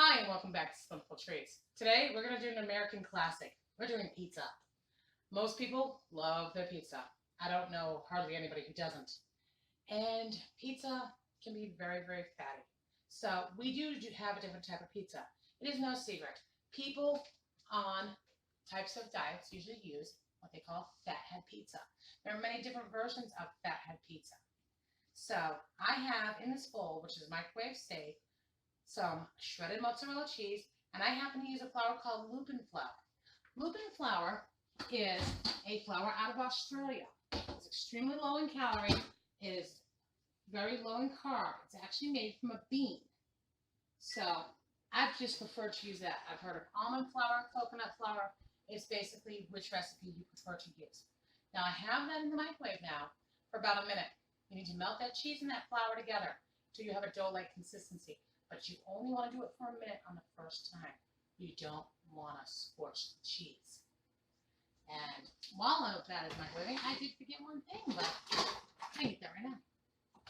Hi, and welcome back to Simple Treats. Today, we're going to do an American classic. We're doing pizza. Most people love their pizza. I don't know hardly anybody who doesn't. And pizza can be very, very fatty. So we do have a different type of pizza. It is no secret. People on types of diets usually use what they call fathead pizza. There are many different versions of fathead pizza. So I have in this bowl, which is microwave safe, some shredded mozzarella cheese, and I happen to use a flour called lupin flour. Lupin flour is a flour out of Australia. It's extremely low in calorie. It is very low in carb. It's actually made from a bean. So I've just preferred to use that. I've heard of almond flour, coconut flour. It's basically which recipe you prefer to use. Now I have that in the microwave now for about a minute. You need to melt that cheese and that flour together until you have a dough-like consistency. But you only want to do it for a minute on the first time. You don't want to scorch the cheese. And while that is microwaving, I did forget one thing, but I can get that right now.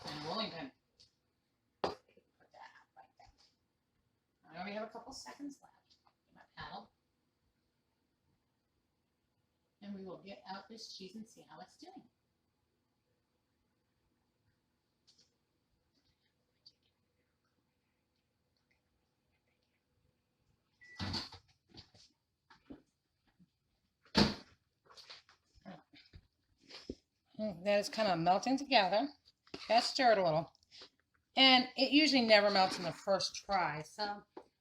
And a rolling pin. Put that out like that. I only have a couple seconds left. Get my paddle. And we will get out this cheese and see how it's doing. That is kind of melting together. Got to stir it a little. And it usually never melts in the first try. So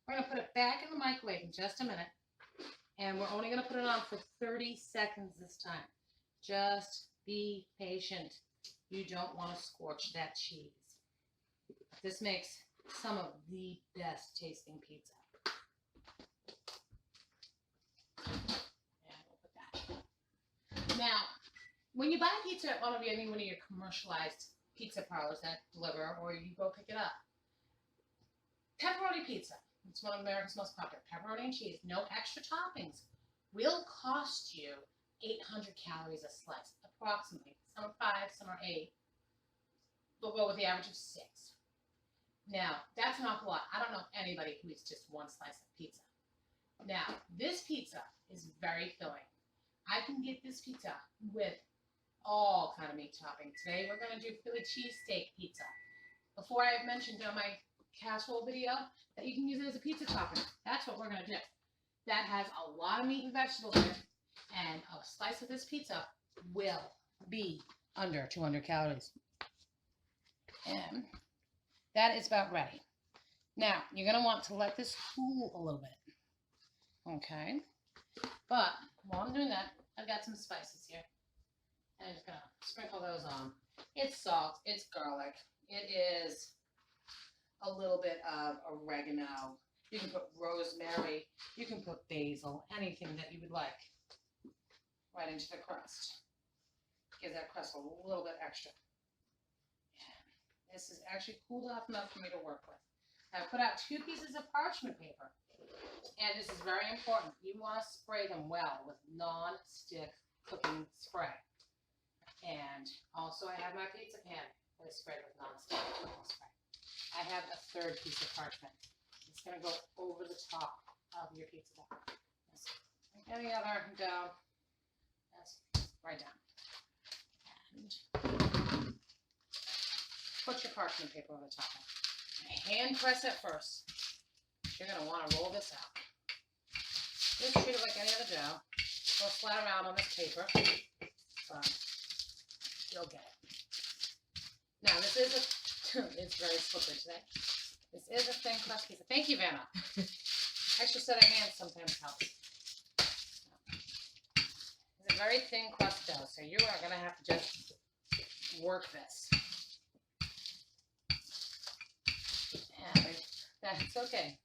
we're going to put it back in the microwave in just a minute. And we're only going to put it on for 30 seconds this time. Just be patient. You don't want to scorch that cheese. This makes some of the best tasting pizza. And we'll put that. Now, when you buy pizza at any one of your commercialized pizza parlors that deliver, or you go pick it up, pepperoni pizza, it's one of America's most popular, pepperoni and cheese, no extra toppings, will cost you 800 calories a slice, approximately. Some are 5, some are 8. We'll go with the average of 6. Now, that's an awful lot. I don't know anybody who eats just one slice of pizza. Now, this pizza is very filling. I can get this pizza with all kind of meat topping. Today we're going to do Philly cheesesteak pizza. Before I have mentioned on my casserole video that you can use it as a pizza topping. That's what we're going to do. That has a lot of meat and vegetables in it, and a slice of this pizza will be under 200 calories. And that is about ready. Now, you're going to want to let this cool a little bit. Okay? But while I'm doing that, I've got some spices here. And I'm just going to sprinkle those on. It's salt. It's garlic. It is a little bit of oregano. You can put rosemary. You can put basil. Anything that you would like. Right into the crust. Give that crust a little bit extra. This is actually cooled off enough for me to work with. I've put out 2 pieces of parchment paper. And this is very important. You want to spray them well with non-stick cooking spray. And also I have my pizza pan that is sprayed with non-stick cooking spray. I have a 3rd piece of parchment. It's going to go over the top of your pizza dough. Like any other dough, that's right down. And put your parchment paper on the top. Hand press it first. You're going to want to roll this out. Just treat it like any other dough. Go flat around on this paper. You'll get it. Now, this is it's very slippery today. This is a thin crust pizza. Thank you, Vanna. Extra set of hands sometimes helps. It's a very thin crust dough, so you are going to have to just work this. Yeah, that's okay.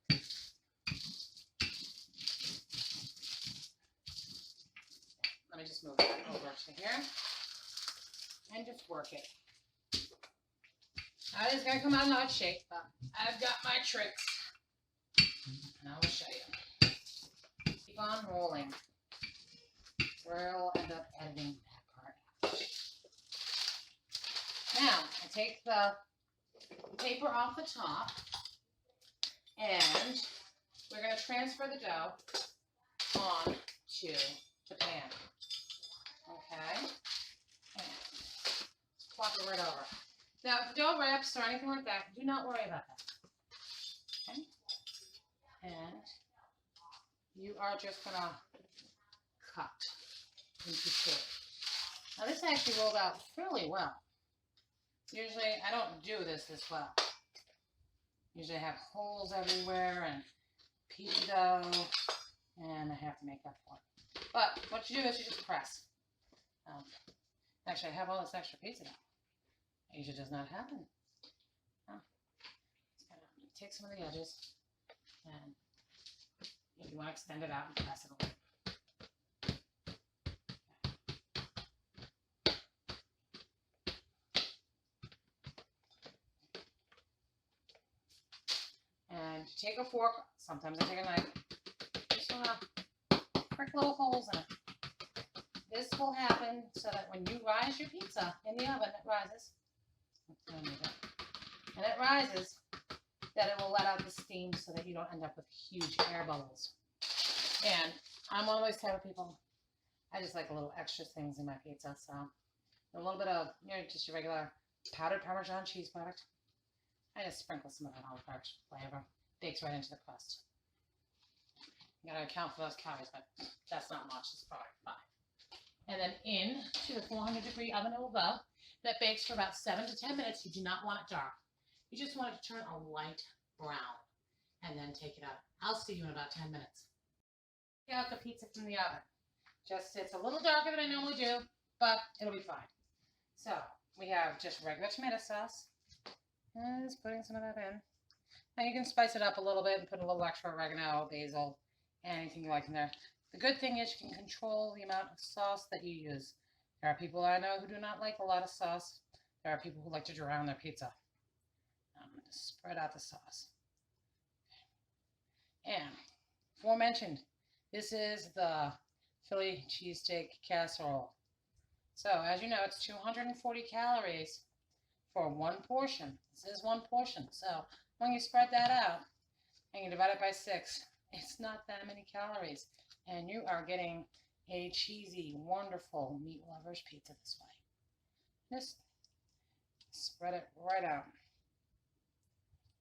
Let me just move that over to here. And just work it. Now it is going to come out in odd shape, but I've got my tricks. And I will show you. Keep on rolling. We'll end up editing that part out. Now, I take the paper off the top and transfer the dough on to the pan. Okay? And plop it right over. Now, if the dough rips or anything like that, do not worry about that. Okay? And you are just going to cut into two. Now, this actually rolled out fairly well. Usually, I don't do this well. Usually, I have holes everywhere and pizza dough, and I have to make up for it. But what you do is you just press. Actually, I have all this extra pizza dough. It usually does not happen. Just kind of take some of the edges, and if you want to extend it out and press it away. And take a fork, sometimes I take a knife, just want to prick little holes in it. This will happen so that when you rise your pizza in the oven, it rises, and it rises, that it will let out the steam so that you don't end up with huge air bubbles. And I'm one of those type of people, I just like a little extra things in my pizza, so a little bit of, just your regular powdered Parmesan cheese product. I just sprinkle some of that olive oil flavor. Bakes right into the crust. You gotta account for those calories, but that's not much. It's probably 5. And then into the 400-degree oven it will go. That bakes for about 7 to 10 minutes. You do not want it dark. You just want it to turn a light brown. And then take it out. I'll see you in about 10 minutes. Take out the pizza from the oven. It's a little darker than I normally do, but it'll be fine. So, we have just regular tomato sauce. And just putting some of that in. Now you can spice it up a little bit and put a little extra oregano, basil, anything you like in there. The good thing is you can control the amount of sauce that you use. There are people I know who do not like a lot of sauce. There are people who like to drown their pizza. I'm going to spread out the sauce. And, aforementioned, this is the Philly cheesesteak casserole. So, as you know, it's 240 calories for one portion. This is one portion. So when you spread that out and you divide it by 6, it's not that many calories. And you are getting a cheesy, wonderful meat lover's pizza this way. Just spread it right out.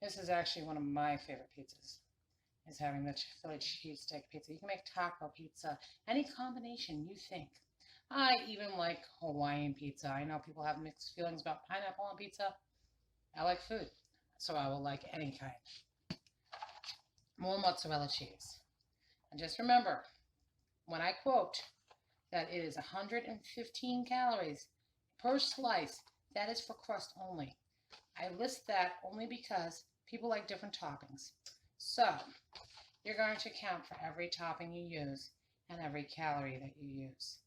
This is actually one of my favorite pizzas, is having the Philly cheesesteak pizza. You can make taco pizza, any combination you think. I even like Hawaiian pizza. I know people have mixed feelings about pineapple on pizza. I like food, so I will like any kind. More mozzarella cheese. And just remember, when I quote that it is 115 calories per slice, that is for crust only. I list that only because people like different toppings. So, you're going to count for every topping you use and every calorie that you use.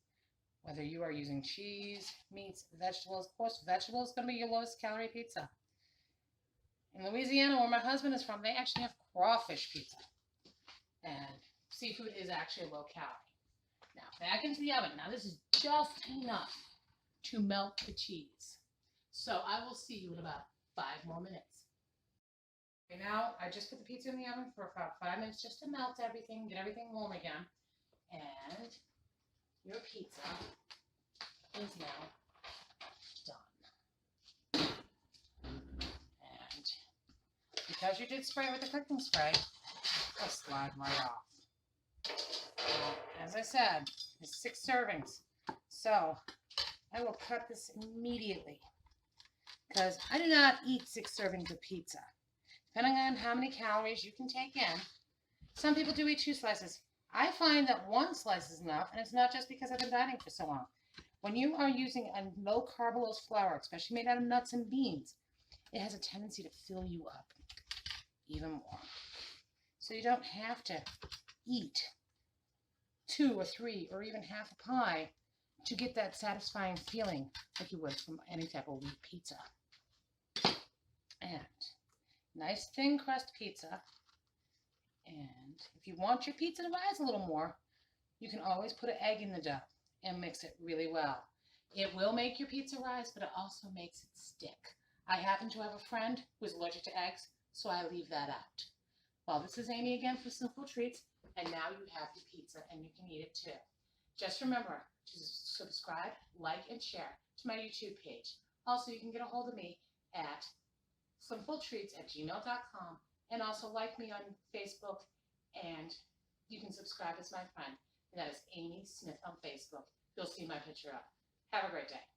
Whether you are using cheese, meats, vegetables. Of course, vegetables is going to be your lowest calorie pizza. In Louisiana, where my husband is from, they actually have crawfish pizza. And seafood is actually low calorie. Now, back into the oven. Now, this is just enough to melt the cheese. So, I will see you in about 5 more minutes. Okay, now, I just put the pizza in the oven for about 5 minutes just to melt everything, get everything warm again. And your pizza is now done. And because you did spray it with the cooking spray, it'll slide right off. As I said, it's 6 servings. So I will cut this immediately because I do not eat 6 servings of pizza. Depending on how many calories you can take in, some people do eat 2 slices. I find that 1 slice is enough, and it's not just because I've been dieting for so long. When you are using a low carbulose flour, especially made out of nuts and beans, it has a tendency to fill you up even more. So you don't have to eat 2 or 3 or even half a pie to get that satisfying feeling like you would from any type of wheat pizza. And nice thin crust pizza. And if you want your pizza to rise a little more, you can always put an egg in the dough and mix it really well. It will make your pizza rise, but it also makes it stick. I happen to have a friend who is allergic to eggs, so I leave that out. Well, this is Amy again for Simple Treats, and now you have your pizza and you can eat it too. Just remember to subscribe, like, and share to my YouTube page. Also, you can get a hold of me at simpletreats@gmail.com, and also like me on Facebook, and you can subscribe as my friend, and that is Amy Smith on Facebook. You'll see my picture up. Have a great day.